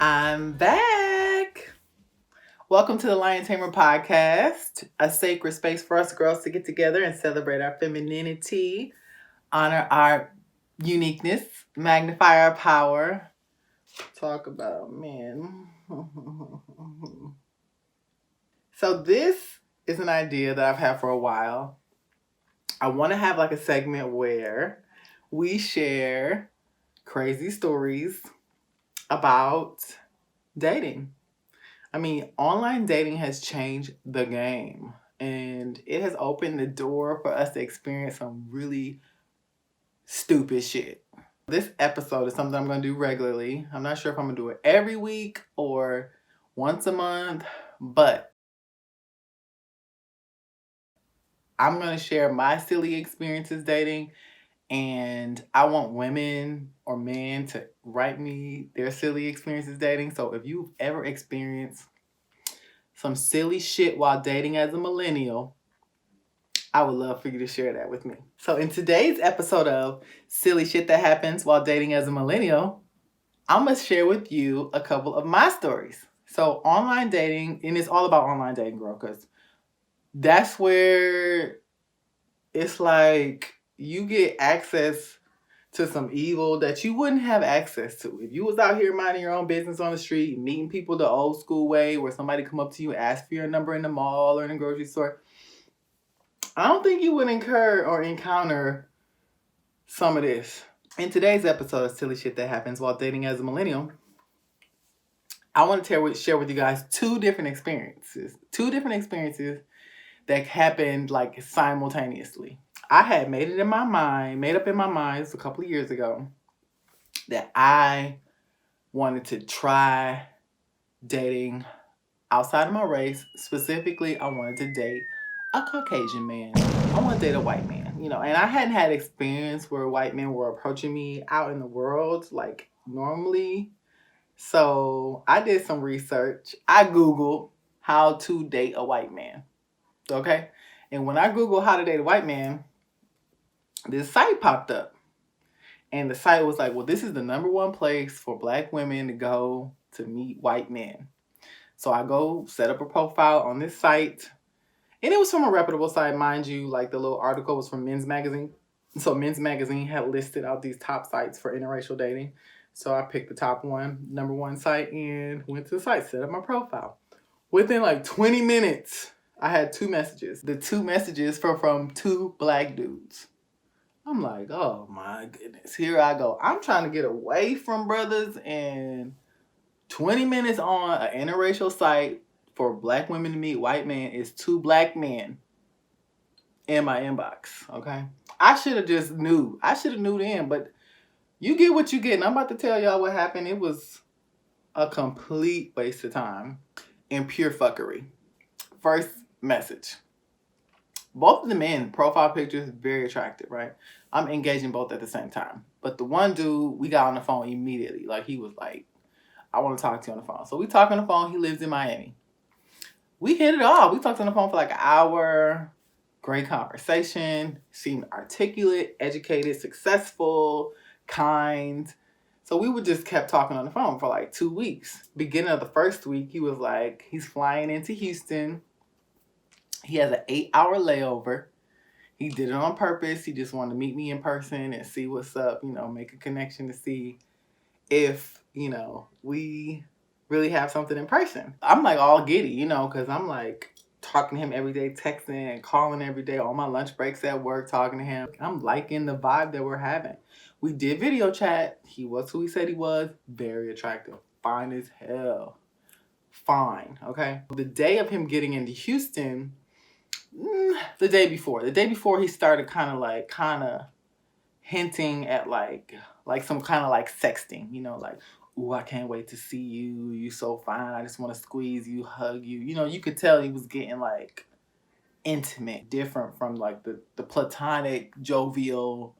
I'm back. Welcome to the Lion Tamer podcast, a sacred space for us girls to get together and celebrate our femininity, honor our uniqueness, magnify our power, talk about men. So this is an idea that I've had for a while. I want to have like a segment where we share crazy stories about dating. I mean, online dating has changed the game, and it has opened the door for us to experience some really stupid shit. This episode is something I'm going to do regularly. I'm not sure if I'm going to do it every week or once a month, but I'm going to share my silly experiences dating, and I want women or men to write me their silly experiences dating. So if you've ever experienced some silly shit while dating as a millennial, I would love for you to share that with me. So in today's episode of Silly Shit That Happens While Dating as a Millennial, I'm going to share with you a couple of my stories. So online dating, and it's all about online dating, girl, because that's where it's like you get access to some evil that you wouldn't have access to. If you was out here minding your own business on the street, meeting people the old school way where somebody come up to you and ask for your number in the mall or in the grocery store, I don't think you would incur or encounter some of this. In today's episode of Silly Shit That Happens While Dating as a Millennial, I want to share with you guys two different experiences that happened like simultaneously. I had made up in my mind, a couple of years ago, that I wanted to try dating outside of my race. Specifically, I wanted to date a Caucasian man. I want to date a white man, and I hadn't had experience where white men were approaching me out in the world like normally. So I did some research. I Googled how to date a white man. Okay. And when I Googled how to date a white man, this site popped up. And the site was like, well, this is the number one place for black women to go to meet white men. So I go set up a profile on this site. And it was from a reputable site, mind you. Like the little article was from Men's Magazine. So Men's Magazine had listed out these top sites for interracial dating. So I picked the top one, number one site, and went to the site, set up my profile. Within like 20 minutes, I had two messages. The two messages were from two black dudes. I'm like, oh my goodness, here I go. I'm trying to get away from brothers, and 20 minutes on an interracial site for black women to meet white men is two black men in my inbox, okay? I should have just knew. I should have knew then, but you get what you get, and I'm about to tell y'all what happened. It was a complete waste of time and pure fuckery. First message. Both of the men, profile pictures, very attractive, right? I'm engaging both at the same time. But the one dude, we got on the phone immediately. Like, he was like, I want to talk to you on the phone. So we talk on the phone. He lives in Miami. We hit it off. We talked on the phone for like an hour. Great conversation. Seemed articulate, educated, successful, kind. So we would just kept talking on the phone for like 2 weeks. Beginning of the first week, he was like, he's flying into Houston. He has an 8-hour layover. He did it on purpose. He just wanted to meet me in person and see what's up, make a connection to see if, we really have something in person. I'm like all giddy, because I'm like talking to him every day, texting and calling every day on my lunch breaks at work, talking to him. I'm liking the vibe that we're having. We did video chat. He was who he said he was. Very attractive. Fine as hell. Fine, okay? The day of him getting into Houston, the day before he started kind of hinting at like some kind of like sexting, like, ooh, I can't wait to see you. You so fine. I just want to squeeze you, hug you. You could tell he was getting like intimate, different from like the platonic, jovial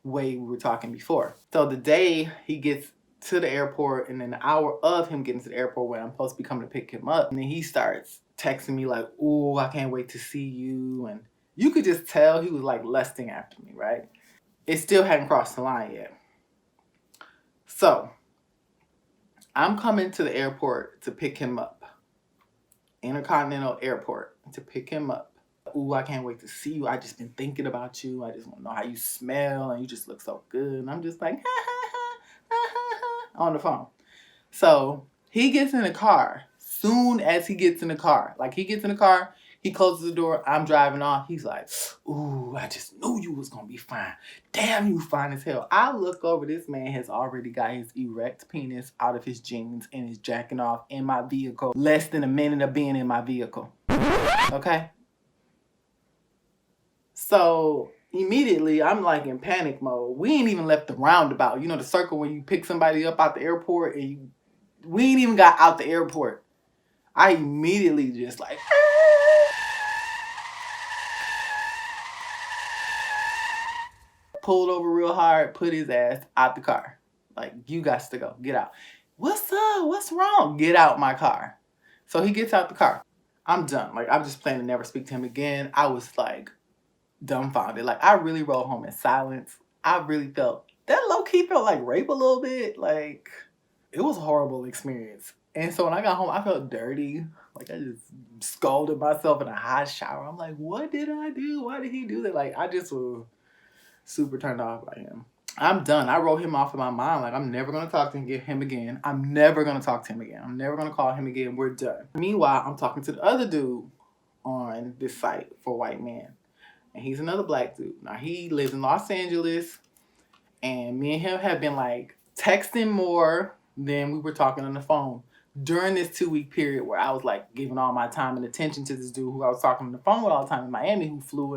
way we were talking before. So the day he gets to the airport, and then the hour of him getting to the airport where I'm supposed to be coming to pick him up, and then he starts texting me like, ooh, I can't wait to see you. And you could just tell he was like lusting after me, right? It still hadn't crossed the line yet. So I'm coming to the airport to pick him up. Intercontinental Airport to pick him up. Ooh, I can't wait to see you. I just been thinking about you. I just want to know how you smell and you just look so good. And I'm just like, ha, ha, ha, ha, ha, ha, on the phone. So he gets in the car. Soon as he gets in the car, like he gets in the car, he closes the door. I'm driving off. He's like, ooh, I just knew you was going to be fine. Damn, you fine as hell. I look over. This man has already got his erect penis out of his jeans and is jacking off in my vehicle. Less than a minute of being in my vehicle. Okay? So immediately I'm like in panic mode. We ain't even left the roundabout. You know, the circle when you pick somebody up out the airport and we ain't even got out the airport. I immediately just like pulled over real hard, put his ass out the car. Like, you got to go. Get out. What's up? What's wrong? Get out my car. So he gets out the car. I'm done. Like, I'm just planning to never speak to him again. I was like dumbfounded. Like, I really rode home in silence. I really felt, that low-key felt like rape a little bit. Like, it was a horrible experience. And so when I got home, I felt dirty. Like, I just scolded myself in a hot shower. I'm like, what did I do? Why did he do that? Like, I just was super turned off by him. I'm done. I wrote him off in my mind. Like, I'm never going to talk to him again. I'm never going to talk to him again. I'm never going to call him again. We're done. Meanwhile, I'm talking to the other dude on this site for white men. And he's another black dude. Now, he lives in Los Angeles. And me and him have been, like, texting more than we were talking on the phone during this 2-week period where I was, like, giving all my time and attention to this dude who I was talking on the phone with all the time in Miami, who flew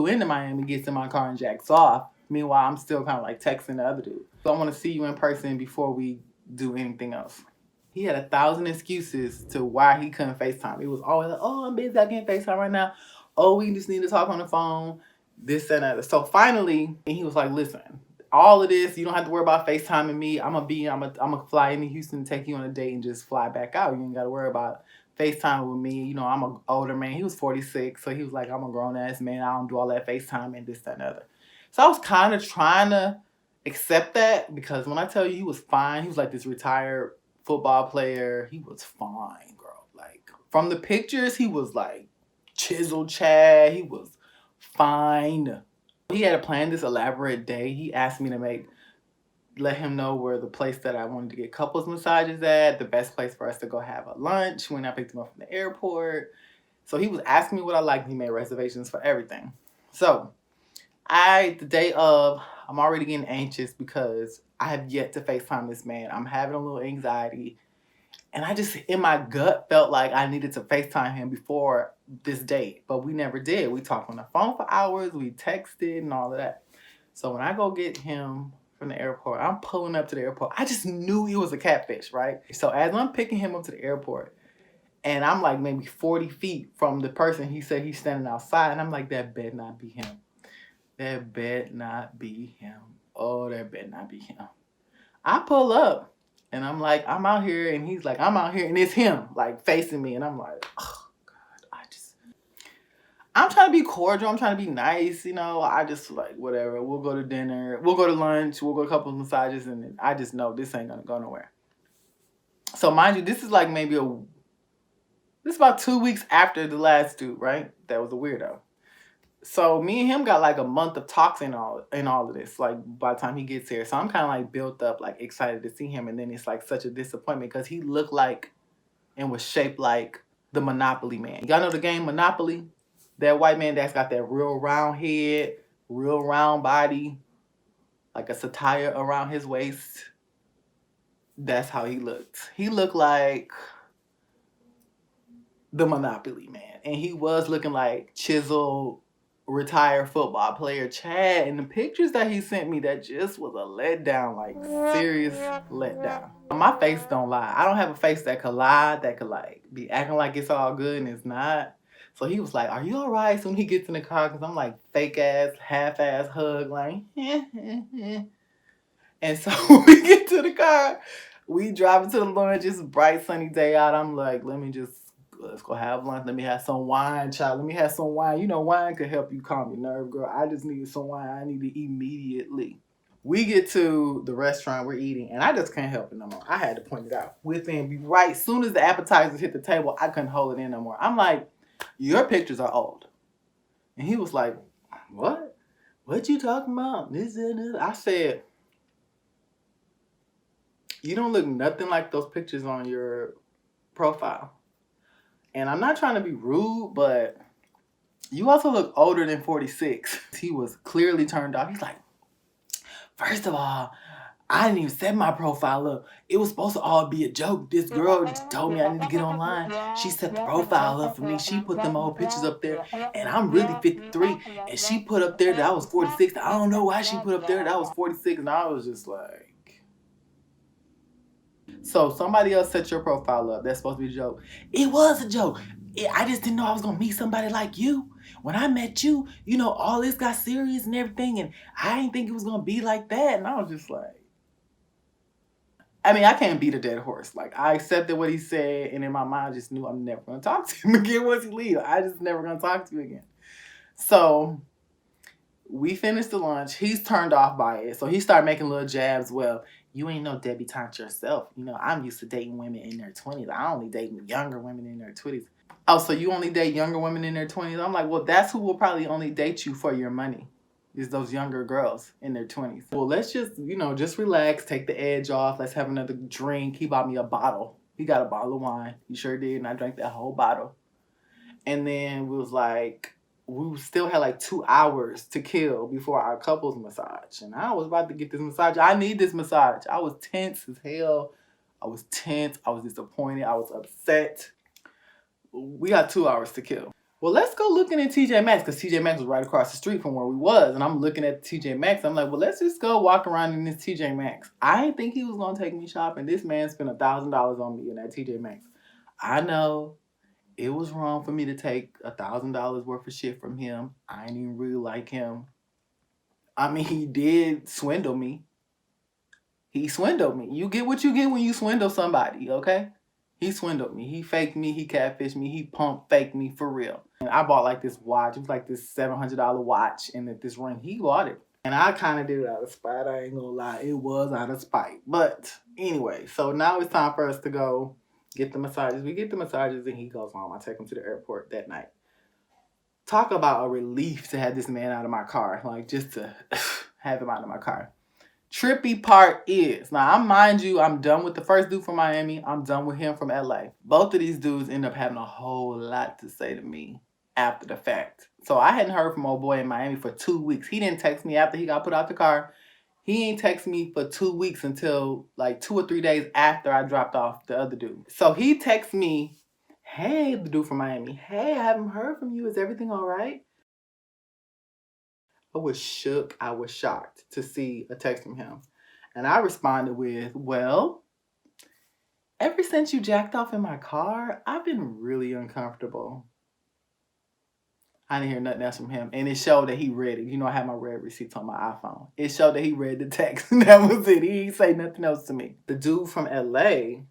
into Miami, gets in my car and jacks off. Meanwhile, I'm still kind of, like, texting the other dude. So I want to see you in person before we do anything else. He had 1,000 excuses to why he couldn't FaceTime. It was always like, oh, I'm busy, I can't FaceTime right now. Oh, we just need to talk on the phone, this and that. So finally, he was like, listen, all of this, you don't have to worry about FaceTiming me. I'm gonna fly into Houston to take you on a date and just fly back out. You ain't gotta worry about FaceTime with me. You know, I'm an older man. He was 46, so he was like, I'm a grown-ass man. I don't do all that FaceTime and this, that, and the other. So I was kind of trying to accept that because when I tell you he was fine, he was like this retired football player. He was fine, girl. Like, from the pictures, he was like chiseled Chad. He was fine. He had planned this elaborate day. He asked me to let him know where the place that I wanted to get couples massages at, the best place for us to go have a lunch when I picked him up from the airport. So he was asking me what I liked. He made reservations for everything. So the day of, I'm already getting anxious because I have yet to FaceTime this man. I'm having a little anxiety. And I just, in my gut, felt like I needed to FaceTime him before this date. But we never did. We talked on the phone for hours. We texted and all of that. So when I go get him from the airport, I'm pulling up to the airport. I just knew he was a catfish, right? So as I'm picking him up to the airport, and I'm like maybe 40 feet from the person he said he's standing outside, and I'm like, that better not be him. That better not be him. Oh, that better not be him. I pull up. And I'm like, I'm out here. And he's like, I'm out here. And it's him, like, facing me. And I'm like, oh, God, I'm trying to be cordial. I'm trying to be nice. You know, I just, like, whatever. We'll go to dinner. We'll go to lunch. We'll go to a couple of massages. And then I just know this ain't going to go nowhere. So, mind you, this is like maybe this is about 2 weeks after the last dude, right? That was a weirdo. So me and him got like a month of talks in all of this, like by the time he gets here. So I'm kind of like built up, like excited to see him. And then it's like such a disappointment because he looked like and was shaped like the Monopoly man. Y'all know the game Monopoly? That white man that's got that real round head, real round body, like a satire around his waist. That's how he looked. He looked like the Monopoly man. And he was looking like chiseled, retired football player Chad. And the pictures that he sent me, that just was a letdown, like serious letdown. My face don't lie. I don't have a face that could lie, that could like be acting like it's all good and it's not. So he was like, are you all right? So when he gets in the car, because I'm like fake ass, half ass hug, like, And so we get to the car, we drive into the lunch, it's a bright sunny day out. I'm like, let's go have lunch. Let me have some wine, child. Let me have some wine. You know, wine could help you calm your nerve, girl. I just needed some wine. I needed it immediately. We get to the restaurant, we're eating, and I just can't help it no more. I had to point it out. Right as soon as the appetizers hit the table, I couldn't hold it in no more. I'm like, your pictures are old. And he was like, what? What you talking about? This and this. I said, you don't look nothing like those pictures on your profile. And I'm not trying to be rude, but you also look older than 46. He was clearly turned off. He's like, first of all, I didn't even set my profile up. It was supposed to all be a joke. This girl told me I need to get online. She set the profile up for me. She put them old pictures up there. And I'm really 53. And she put up there that I was 46. I don't know why she put up there that I was 46. And I was just like... So somebody else set your profile up. That's supposed to be a joke. It was a joke. I just didn't know I was going to meet somebody like you. When I met you, you know, all this got serious and everything. And I didn't think it was going to be like that. And I was just like... I mean, I can't beat a dead horse. Like, I accepted what he said. And in my mind, I just knew I'm never going to talk to him again once he leaves. I just never going to talk to you again. So... we finished the lunch. He's turned off by it. So he started making little jabs. Well, you ain't no debutante yourself. You know, I'm used to dating women in their 20s. I only date younger women in their 20s. Oh, so you only date younger women in their 20s? I'm like, well, that's who will probably only date you for your money. Is those younger girls in their 20s. Well, let's just, you know, just relax. Take the edge off. Let's have another drink. He bought me a bottle. He got a bottle of wine. He sure did. And I drank that whole bottle. And then we was like... we still had like 2 hours to kill before our couples massage. And I was about to get this massage. I need this massage. I was tense as hell. I was tense. I was disappointed. I was upset. We got 2 hours to kill. Well, let's go looking at TJ Maxx because TJ Maxx was right across the street from where we was. And I'm looking at TJ Maxx. I'm like, well, let's just go walk around in this TJ Maxx. I didn't think he was going to take me shopping. This man spent $1,000 on me in that TJ Maxx. I know. It was wrong for me to take $1,000 worth of shit from him. I didn't even really like him. I mean, he did swindle me. He swindled me. You get what you get when you swindle somebody, okay? He swindled me. He faked me. He catfished me. He pump faked me for real. And I bought like this watch. It was like this $700 watch and this ring. He bought it. And I kind of did it out of spite. I ain't gonna lie. It was out of spite. But anyway, so now it's time for us to go get the massages. We get the massages and he goes home. I take him to the airport that night. Talk about a relief to have this man out of my car. Like, just to have him out of my car. Trippy part is, now, mind you, I'm done with the first dude from Miami. I'm done with him from LA. Both of these dudes end up having a whole lot to say to me after the fact. So I hadn't heard from old boy in Miami for 2 weeks. He didn't text me after he got put out the car. He ain't text me for 2 weeks until like 2 or 3 days after I dropped off the other dude. So he texts me, hey, the dude from Miami, hey, I haven't heard from you. Is everything all right? I was shook. I was shocked to see a text from him. And I responded with, well, ever since you jacked off in my car, I've been really uncomfortable. I didn't hear nothing else from him. And it showed that he read it. You know, I had my red receipts on my iPhone. It showed that he read the text. And that was it. He didn't say nothing else to me. The dude from LA,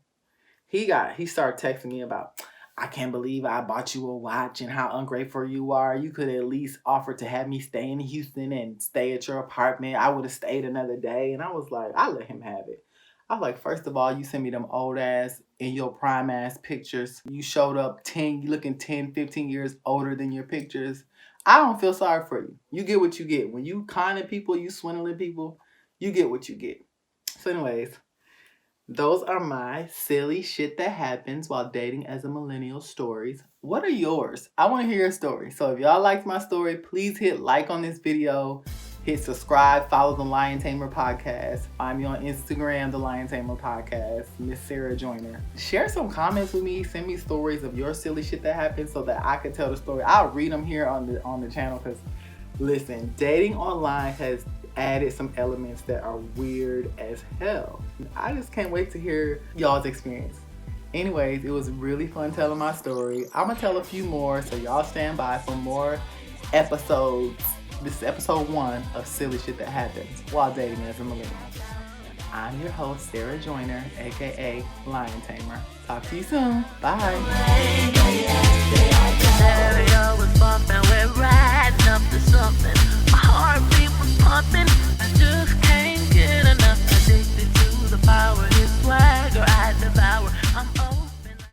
he started texting me about, I can't believe I bought you a watch and how ungrateful you are. You could at least offer to have me stay in Houston and stay at your apartment. I would have stayed another day. And I was like, I let him have it. I was like, first of all, you sent me them old ass in your prime ass pictures. You showed up looking 10, 15 years older than your pictures. I don't feel sorry for you. You get what you get. When you conning people, you swindling people, you get what you get. So anyways, those are my silly shit that happens while dating as a millennial stories. What are yours? I want to hear your story. So if y'all liked my story, please hit like on this video. Hit subscribe, follow the Lion Tamer podcast. Find me on Instagram, the Lion Tamer podcast, MisasaraJoyner. Share some comments with me. Send me stories of your silly shit that happened so that I can tell the story. I'll read them here on the channel because, listen, dating online has added some elements that are weird as hell. I just can't wait to hear y'all's experience. Anyways, it was really fun telling my story. I'm gonna tell a few more, so y'all stand by for more episodes. This is episode 1 of Silly Shit That Happens While Dating as a Millennial. I'm your host, Sarah Joyner, aka Lion Tamer. Talk to you soon. Bye.